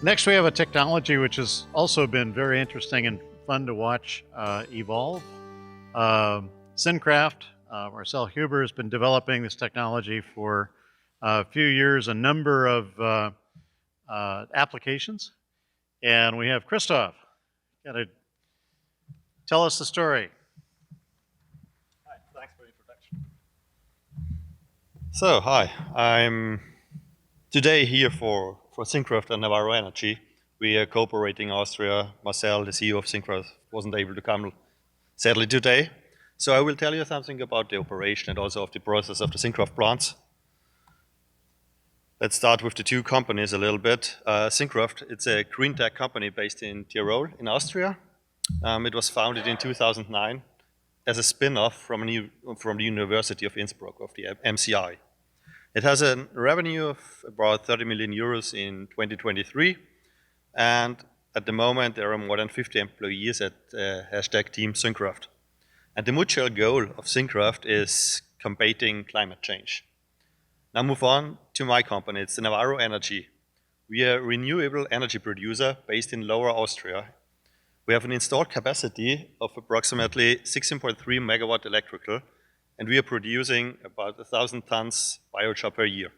Next, we have a technology which has also been very interesting and fun to watch evolve. SYNCRAFT, Marcel Huber has been developing this technology for a few years, a number of applications. And we have Christoph. Got to tell us the story. Hi, thanks for the introduction. So, hi, I'm today here for SYNCRAFT and NAWARO Energy. We are cooperating Austria. Marcel, the CEO of SYNCRAFT, wasn't able to come sadly today. So I will tell you something about the operation and also of the process of the SYNCRAFT plants. Let's start with the two companies a little bit. SYNCRAFT, it's a green tech company based in Tyrol in Austria. It was founded in 2009 as a spin-off from the University of Innsbruck, of the MCI. It has a revenue of about 30 million euros in 2023, and at the moment there are more than 50 employees at hashtag Team SYNCRAFT. And the mutual goal of SYNCRAFT is combating climate change. Now move on to my company, it's the NAWARO Energy. We are a renewable energy producer based in Lower Austria. We have an installed capacity of approximately 16.3 megawatt electrical, and we are producing about 1,000 tons biochar per year.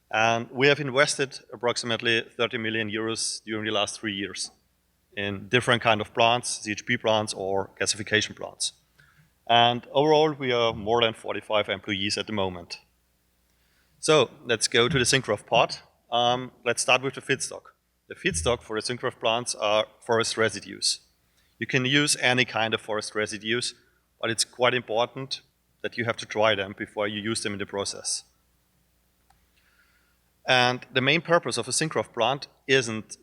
And we have invested approximately 30 million euros during the last 3 years in different kind of plants, CHP plants or gasification plants. And overall, we are more than 45 employees at the moment. So let's go to the SYNCRAFT part. Let's start with the feedstock. The feedstock for the SYNCRAFT plants are forest residues. You can use any kind of forest residues, but it's quite important that you have to dry them before you use them in the process. And the main purpose of a SYNCRAFT plant isn't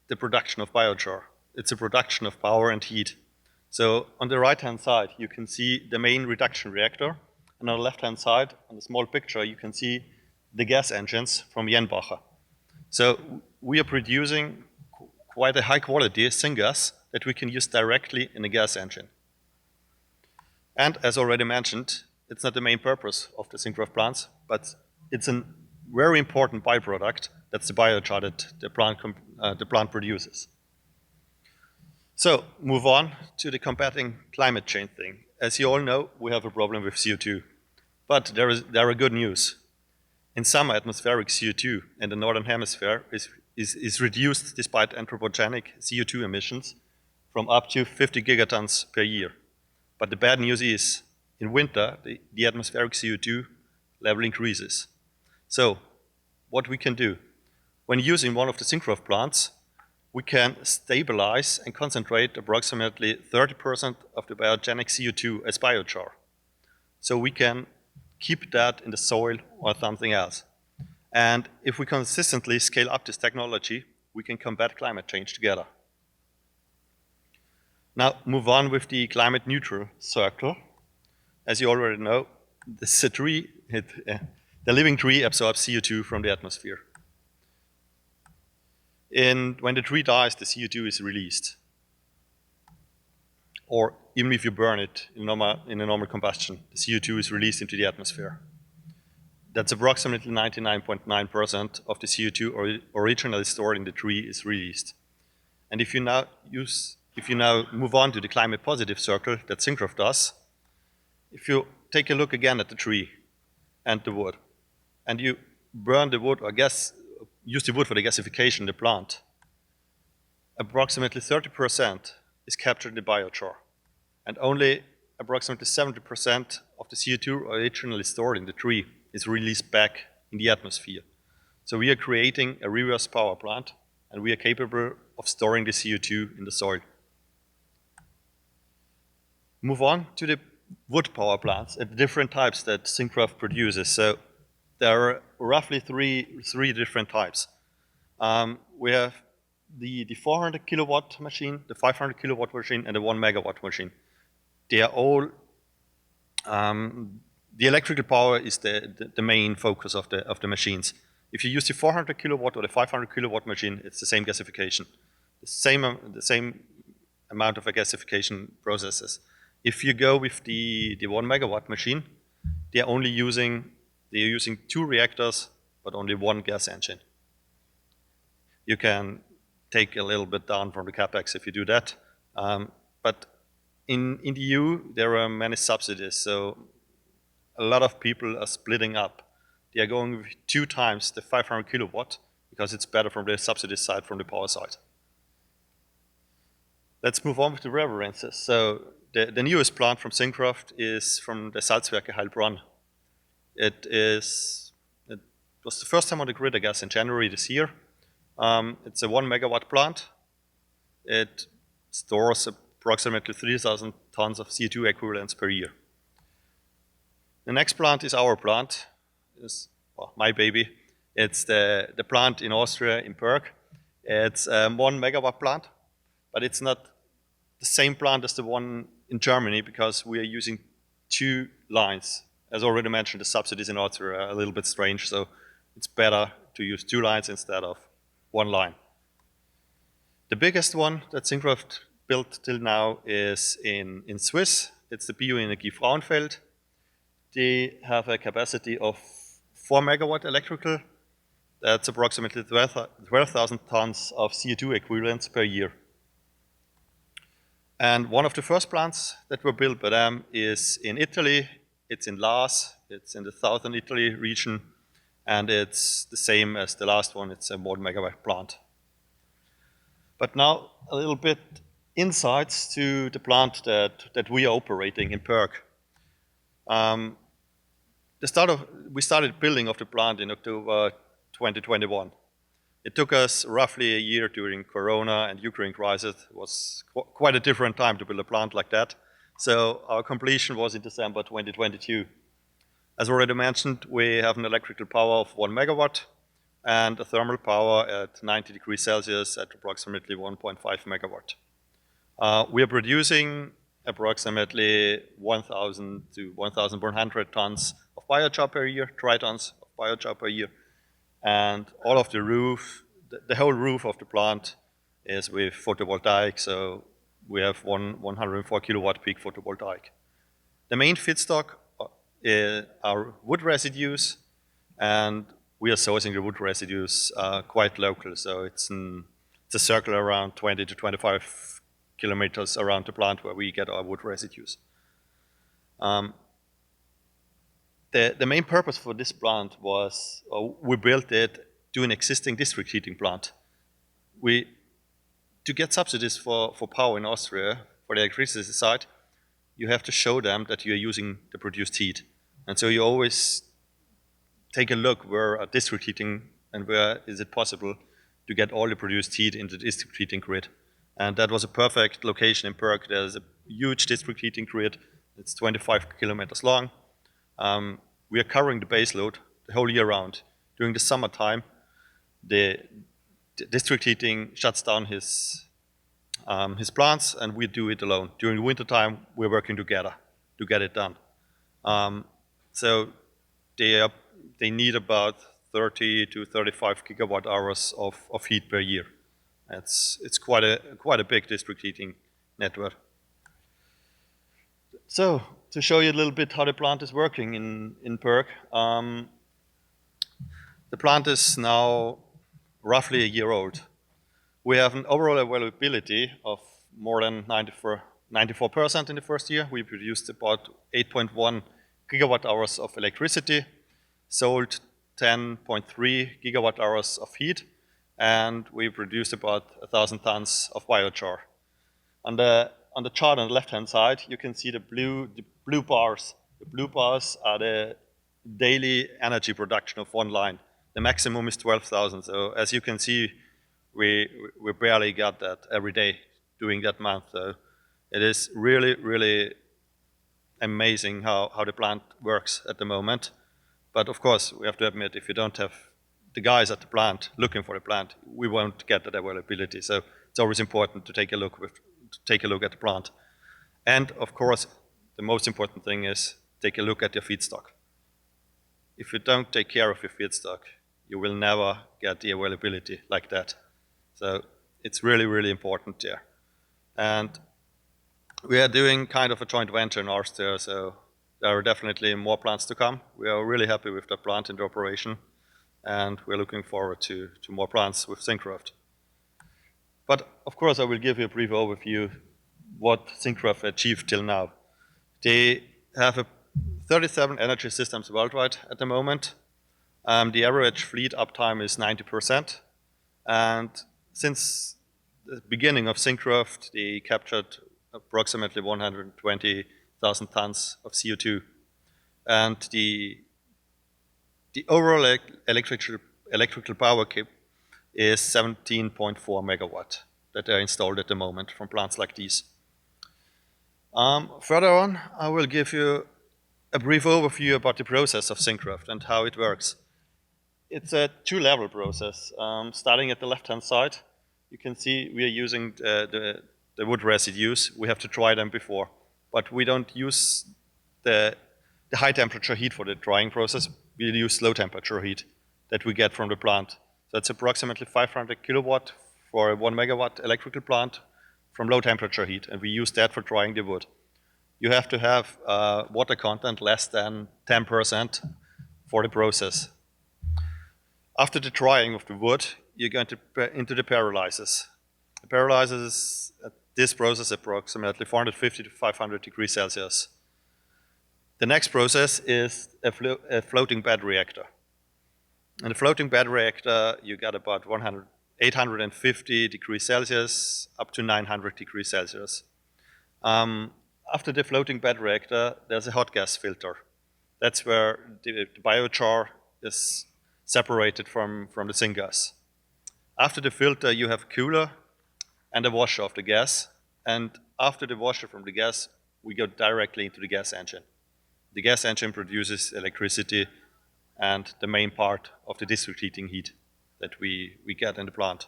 the production of biochar. It's the production of power and heat. So on the right-hand side, you can see the main reduction reactor. And on the left-hand side, on the small picture, you can see the gas engines from Jenbacher. So we are producing quite a high-quality syngas that we can use directly in a gas engine. And as already mentioned, it's not the main purpose of the SYNCRAFT plants, but it's a very important byproduct. That's the biochar that the plant produces. So move on to the combating climate change thing. As you all know, we have a problem with CO2, but there are good news. In summer, atmospheric CO2 in the northern hemisphere is reduced despite anthropogenic CO2 emissions from up to 50 gigatons per year. But the bad news is, in winter, the atmospheric CO2 level increases. So, what we can do? When using one of the SYNCRAFT plants, we can stabilize and concentrate approximately 30% of the biogenic CO2 as biochar. So we can keep that in the soil or something else. And if we consistently scale up this technology, we can combat climate change together. Now, move on with the climate neutral circle. As you already know, the living tree absorbs CO2 from the atmosphere. And when the tree dies, the CO2 is released. Or even if you burn it in a normal combustion, the CO2 is released into the atmosphere. That's approximately 99.9% of the CO2 originally stored in the tree is released. And if you now move on to the climate positive circle that SYNCRAFT does, if you take a look again at the tree and the wood, and you burn the wood or use the wood for the gasification in the plant, approximately 30% is captured in the biochar, and only approximately 70% of the CO2 originally stored in the tree is released back in the atmosphere. So we are creating a reverse power plant, and we are capable of storing the CO2 in the soil. Move on to the wood power plants and the different types that SYNCRAFT produces. So there are roughly three different types. We have the 400 kilowatt machine, the 500 kilowatt machine, and the 1 megawatt machine. They are all, the electrical power is the main focus of the machines. If you use the 400 kilowatt or the 500 kilowatt machine, it's the same gasification, the same amount of gasification processes. If you go with the 1 megawatt machine, they're using 2 reactors, but only 1 gas engine. You can take a little bit down from the capex if you do that. But in the EU, there are many subsidies, so a lot of people are splitting up. They are going with 2 times the 500 kilowatt because it's better from the subsidy side, from the power side. Let's move on with the references. So the newest plant from SYNCRAFT is from the Salzwerke Heilbronn. It was the first time on the grid, I guess, in January this year. It's a 1 megawatt plant. It stores approximately 3,000 tons of CO2 equivalents per year. The next plant is our plant, well, my baby. It's the plant in Austria, in Berg. It's a 1 megawatt plant, but it's not the same plant as the one in Germany because we are using 2 lines. As already mentioned, the subsidies in Austria are a little bit strange, so it's better to use 2 lines instead of 1 line. The biggest one that SYNCRAFT built till now is in Swiss. It's the BioEnergie Frauenfeld. They have a capacity of 4 megawatt electrical. That's approximately 12,000 tons of CO2 equivalents per year. And one of the first plants that were built by them is in Italy. It's in Lars. It's in the southern Italy region. And it's the same as the last one. It's a 1 megawatt plant. But now a little bit insights to the plant that we are operating in Berg. We started building of the plant in October 2021. It took us roughly a year during Corona and Ukraine crisis. It was quite a different time to build a plant like that. So our completion was in December 2022. As already mentioned, we have an electrical power of 1 megawatt and a thermal power at 90 degrees Celsius at approximately 1.5 megawatt. We are producing approximately 1,000 to 1,100 tons of biochar per year, dry tons of biochar per year. And all of the roof, the whole roof of the plant is with photovoltaic, so we have 104 kilowatt peak photovoltaic. The main feedstock are wood residues, and we are sourcing the wood residues quite local, so it's a circle around 20 to 25 kilometers around the plant where we get our wood residues. The main purpose for this plant was we built it to an existing district heating plant. To get subsidies for power in Austria, for the electricity side, you have to show them that you are using the produced heat. And so you always take a look where are district heating and where is it possible to get all the produced heat into the district heating grid. And that was a perfect location in Berg. There's a huge district heating grid. It's 25 kilometers long. We are covering the base load the whole year round. During the summertime, the district heating shuts down his plants, and we do it alone. During the winter time, we're working together to get it done. So they need about 30 to 35 gigawatt hours of heat per year. It's quite a big district heating network. So to show you a little bit how the plant is working in Berg, the plant is now roughly a year old. We have an overall availability of more than 94% in the first year. We produced about 8.1 gigawatt hours of electricity, sold 10.3 gigawatt hours of heat, and we produced about 1,000 tons of biochar. On the chart on the left-hand side, you can see the blue bars. The blue bars are the daily energy production of one line. The maximum is 12,000. So as you can see, we barely got that every day during that month. So it is really, really amazing how the plant works at the moment. But of course, we have to admit, if you don't have the guys at the plant looking for the plant, we won't get that availability. So it's always important to take a look at the plant. And of course, the most important thing is take a look at your feedstock. If you don't take care of your feedstock, you will never get the availability like that. So it's really, really important there. And we are doing kind of a joint venture in Austria, so there are definitely more plants to come. We are really happy with the plant in the operation, and we're looking forward to more plants with SYNCRAFT. But of course, I will give you a brief overview what SYNCRAFT achieved till now. They have 37 energy systems worldwide at the moment. The average fleet uptime is 90%. And since the beginning of SYNCRAFT, they captured approximately 120,000 tons of CO2. And the overall electrical power cap is 17.4 megawatt that are installed at the moment from plants like these. Further on, I will give you a brief overview about the process of SYNCRAFT and how it works. It's a two-level process. Starting at the left-hand side, you can see we are using the wood residues. We have to dry them before, but we don't use the high temperature heat for the drying process. We use low temperature heat that we get from the plant. So it's approximately 500 kilowatt for a 1 megawatt electrical plant from low temperature heat, and we use that for drying the wood. You have to have water content less than 10% for the process. After the drying of the wood, you're going into the pyrolysis. The pyrolysis at this process approximately 450 to 500 degrees Celsius. The next process is a floating bed reactor. In the floating bed reactor, you get about 850 degrees Celsius up to 900 degrees Celsius. After the floating bed reactor, there's a hot gas filter. That's where the biochar is separated from the syngas. After the filter, you have a cooler and a washer of the gas. And after the washer from the gas, we go directly into the gas engine. The gas engine produces electricity and the main part of the district heating heat that we get in the plant.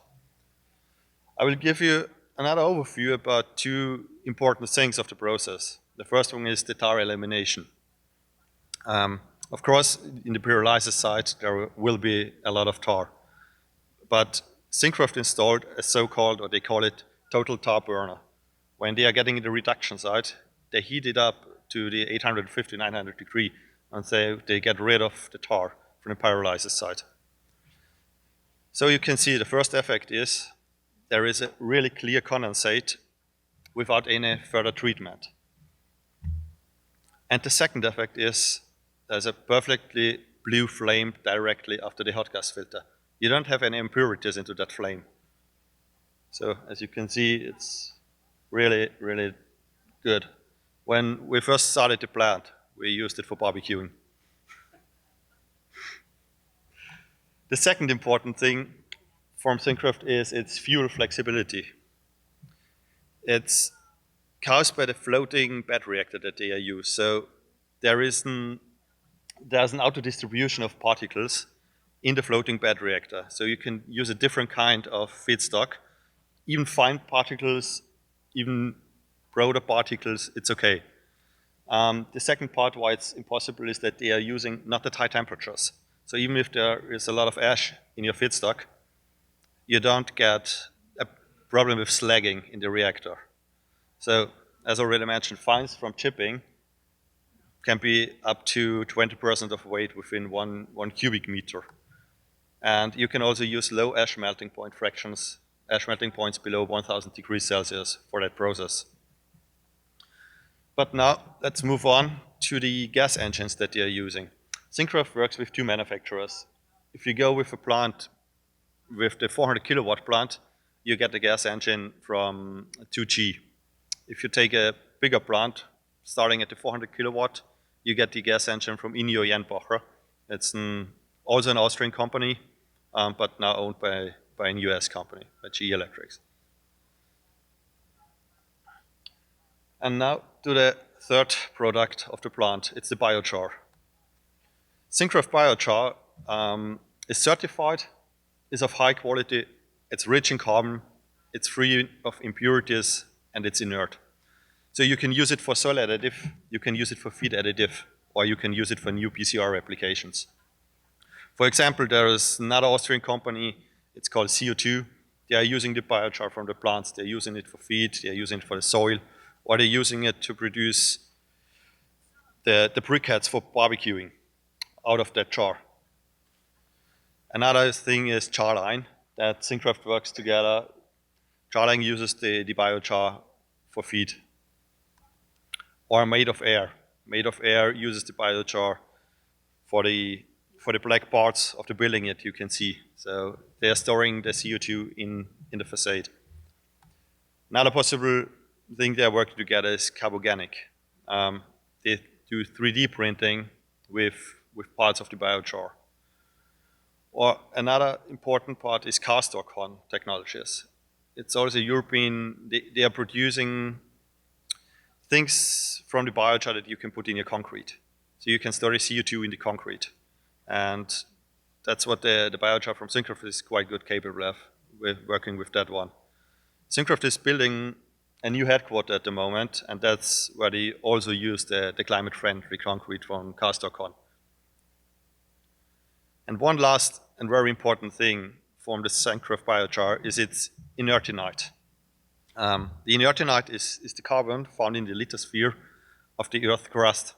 I will give you another overview about two important things of the process. The first one is the tar elimination. Of course, in the pyrolysis site, there will be a lot of tar. But SYNCRAFT installed a so-called, or they call it, total tar burner. When they are getting in the reduction site, they heat it up to the 850, 900 degree, and they get rid of the tar from the pyrolysis site. So you can see the first effect is there is a really clear condensate without any further treatment. And the second effect is there's a perfectly blue flame directly after the hot gas filter. You don't have any impurities into that flame. So as you can see, it's really, really good. When we first started the plant, we used it for barbecuing. The second important thing from SYNCRAFT is its fuel flexibility. It's caused by the floating bed reactor that they use. So there's an auto distribution of particles in the floating bed reactor. So you can use a different kind of feedstock, even fine particles, even broader particles, it's okay. The second part why it's impossible is that they are using not at high temperatures. So even if there is a lot of ash in your feedstock, you don't get a problem with slagging in the reactor. So as already mentioned, fines from chipping can be up to 20% of weight within one cubic meter. And you can also use low ash melting point fractions, ash melting points below 1000 degrees Celsius for that process. But now let's move on to the gas engines that they are using. SYNCRAFT works with two manufacturers. If you go with a plant with the 400 kilowatt plant, you get the gas engine from 2G. If you take a bigger plant, starting at the 400 kilowatt, you get the gas engine from INEO GmbH. It's also an Austrian company, but now owned by a US company, by GE Electrics. And now to the third product of the plant, it's the biochar. SYNCRAFT biochar is certified, is of high quality, it's rich in carbon, it's free of impurities, and it's inert. So you can use it for soil additive, you can use it for feed additive, or you can use it for new PCR applications. For example, there is another Austrian company, it's called CO2. They are using the biochar from the plants, they're using it for feed, they're using it for the soil, or they're using it to produce the briquettes for barbecuing out of that char. Another thing is char line, that SYNCRAFT works together Charling uses the biochar for feed. Or made of air. Made of air uses the biochar for the black parts of the building that you can see. So they are storing the CO2 in the facade. Another possible thing they are working together is carbogenic. They do 3D printing with parts of the biochar. Or another important part is castor corn technologies. It's also European, they are producing things from the biochar that you can put in your concrete. So you can store the CO2 in the concrete. And that's what the biochar from SYNCRAFT is quite good capable of, with working with that one. SYNCRAFT is building a new headquarter at the moment, and that's where they also use the climate-friendly concrete from castor corn. And one last and very important thing from the SYNCRAFT biochar is its inertinite. The inertinite is the carbon found in the lithosphere of the Earth's crust.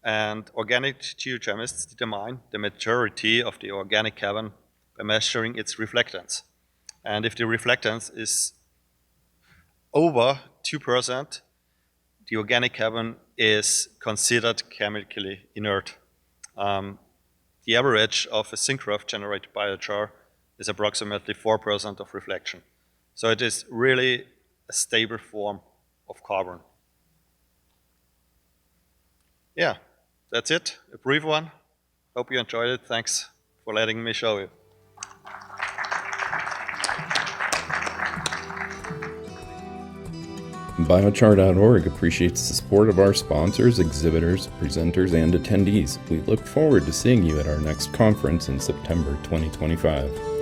And organic geochemists determine the maturity of the organic carbon by measuring its reflectance. And if the reflectance is over 2%, the organic carbon is considered chemically inert. The average of a SYNCRAFT generated biochar is approximately 4% of reflection. So it is really a stable form of carbon. Yeah, that's it, a brief one. Hope you enjoyed it. Thanks for letting me show you. Biochar.org appreciates the support of our sponsors, exhibitors, presenters, and attendees. We look forward to seeing you at our next conference in September 2025.